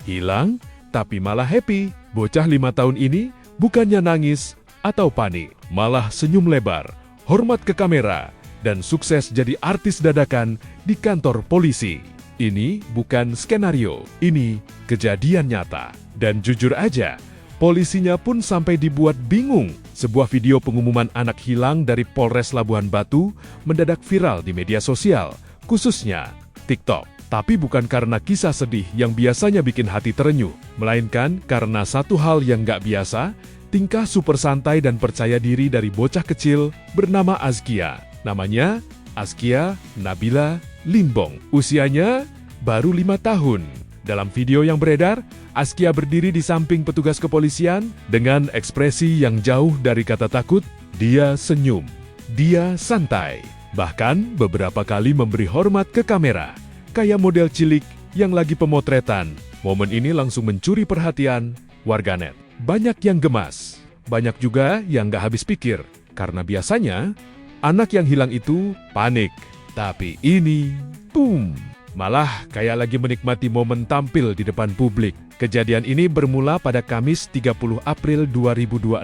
Hilang, tapi malah happy. Bocah 5 tahun ini bukannya nangis atau panik, malah senyum lebar, hormat ke kamera, dan sukses jadi artis dadakan di kantor polisi. Ini bukan skenario, ini kejadian nyata. Dan jujur aja, polisinya pun sampai dibuat bingung. Sebuah video pengumuman anak hilang dari Polres Labuhan Batu mendadak viral di media sosial, khususnya TikTok. Tapi bukan karena kisah sedih yang biasanya bikin hati terenyuh, melainkan karena satu hal yang nggak biasa, tingkah super santai dan percaya diri dari bocah kecil bernama Azkia. Namanya Azkia Nabila Limbong. Usianya baru 5 tahun. Dalam video yang beredar, Azkia berdiri di samping petugas kepolisian dengan ekspresi yang jauh dari kata takut. Dia senyum, dia santai, bahkan beberapa kali memberi hormat ke kamera, kayak model cilik yang lagi pemotretan. Momen ini langsung mencuri perhatian warganet. Banyak yang gemas, banyak juga yang gak habis pikir, karena biasanya anak yang hilang itu panik. Tapi ini, boom, malah kayak lagi menikmati momen tampil di depan publik. Kejadian ini bermula pada Kamis 30 April 2026.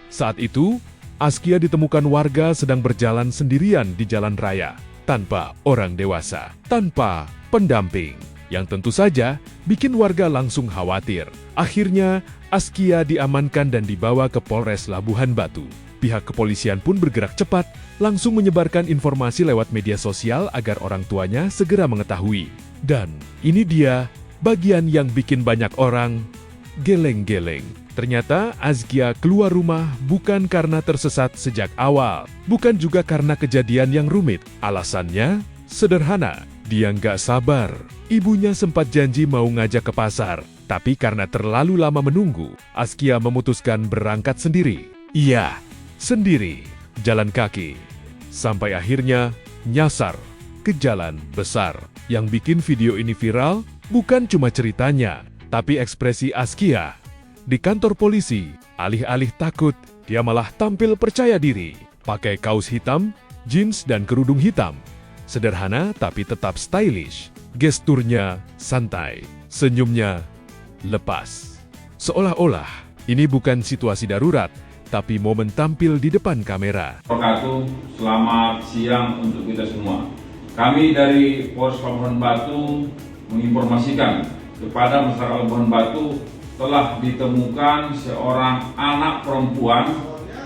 Saat itu, Azkia ditemukan warga sedang berjalan sendirian di jalan raya, tanpa orang dewasa, tanpa pendamping, yang tentu saja bikin warga langsung khawatir. Akhirnya, Azkia diamankan dan dibawa ke Polres Labuhan Batu. Pihak kepolisian pun bergerak cepat, langsung menyebarkan informasi lewat media sosial agar orang tuanya segera mengetahui. Dan ini dia bagian yang bikin banyak orang geleng-geleng. Ternyata Azkia keluar rumah bukan karena tersesat sejak awal, bukan juga karena kejadian yang rumit. Alasannya sederhana, dia nggak sabar. Ibunya sempat janji mau ngajak ke pasar, tapi karena terlalu lama menunggu, Azkia memutuskan berangkat sendiri. Iya, sendiri, jalan kaki, sampai akhirnya nyasar ke jalan besar. Yang bikin video ini viral bukan cuma ceritanya, tapi ekspresi Azkia. Di kantor polisi, alih-alih takut, dia malah tampil percaya diri. Pakai kaos hitam, jeans dan kerudung hitam. Sederhana tapi tetap stylish. Gesturnya santai, senyumnya lepas. Seolah-olah ini bukan situasi darurat, tapi momen tampil di depan kamera. Selamat siang untuk kita semua. Kami dari Polres Labuhan Batu menginformasikan kepada masyarakat Labuhan Batu telah ditemukan seorang anak perempuan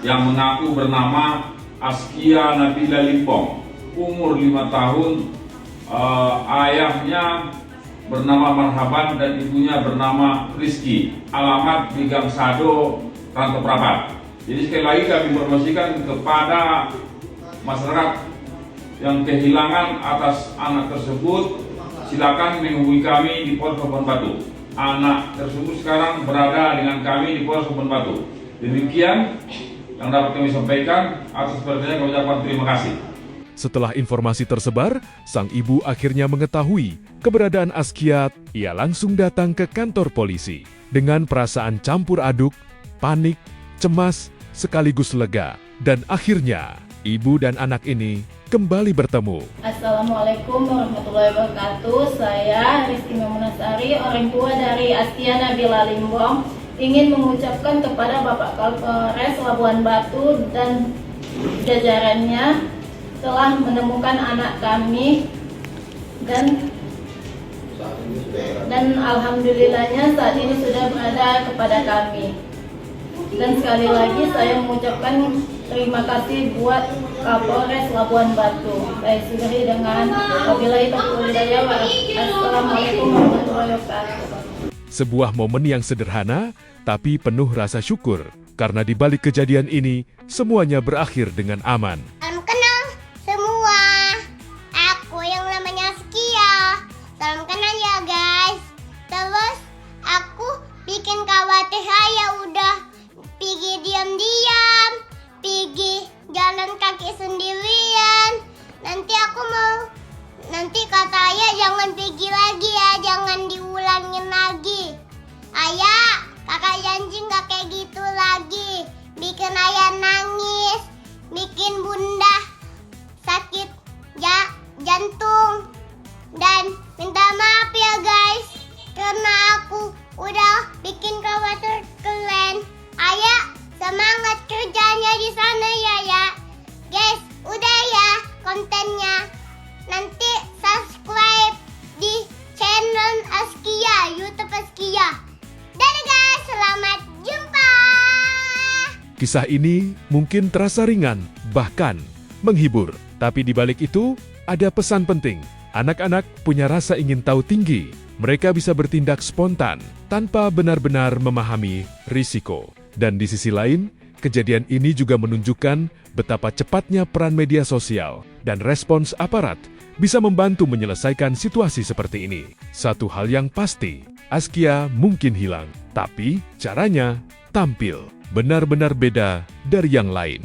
yang mengaku bernama Azkia Nabila Limbong, umur 5 tahun. Ayahnya bernama Marhaban dan ibunya bernama Rizky. Alamat di Gang Sado, Rantau Prapat. Jadi sekali lagi kami informasikan kepada masyarakat yang kehilangan atas anak tersebut, silakan menghubungi kami di Polres Labuhan Batu. Anak tersebut sekarang berada dengan kami di Polres Labuhan Batu. Demikian yang dapat kami sampaikan. Atas perhatiannya kami ucapkan terima kasih. Setelah informasi tersebar, sang ibu akhirnya mengetahui keberadaan Azkia. Ia langsung datang ke kantor polisi dengan perasaan campur aduk, panik, cemas, sekaligus lega. Dan akhirnya, ibu dan anak ini kembali bertemu. Assalamualaikum warahmatullahi wabarakatuh. Saya Rizky Memunasari, orang tua dari Azkia Nabila Limbong, ingin mengucapkan kepada Bapak Kapolres Labuhan Batu dan jajarannya telah menemukan anak kami dan alhamdulillahnya saat ini sudah berada kepada kami. Dan sekali lagi saya mengucapkan terima kasih buat Kapolres Labuhan Batu. Saya sudahi dengan wabillahi taufiq wal hidayah. Assalamualaikum warahmatullahi wabarakatuh. Sebuah momen yang sederhana tapi penuh rasa syukur karena di balik kejadian ini semuanya berakhir dengan aman. Salam kenal semua. Aku yang namanya Azkia. Salam kenal ya guys. Terus aku bikin khawatir saya udah pergi diam-diam, pergi jalan kaki sendirian. Nanti kata ayah jangan pergi lagi ya, jangan diulangin lagi. Ayah, kakak janji nggak kayak gitu lagi. Bikin ayah nangis, bikin bunda sakit jantung. Dan minta maaf ya guys, karena aku udah bikin karakter keren. Ayah, semangat kerjanya di sana ya. Guys, udah ya kontennya. Nanti subscribe di channel Askia, YouTube Askia. Dadah guys, selamat jumpa. Kisah ini mungkin terasa ringan, bahkan menghibur. Tapi di balik itu, ada pesan penting. Anak-anak punya rasa ingin tahu tinggi. Mereka bisa bertindak spontan, tanpa benar-benar memahami risiko. Dan di sisi lain, kejadian ini juga menunjukkan betapa cepatnya peran media sosial dan respons aparat bisa membantu menyelesaikan situasi seperti ini. Satu hal yang pasti, Askia mungkin hilang, tapi caranya tampil benar-benar beda dari yang lain.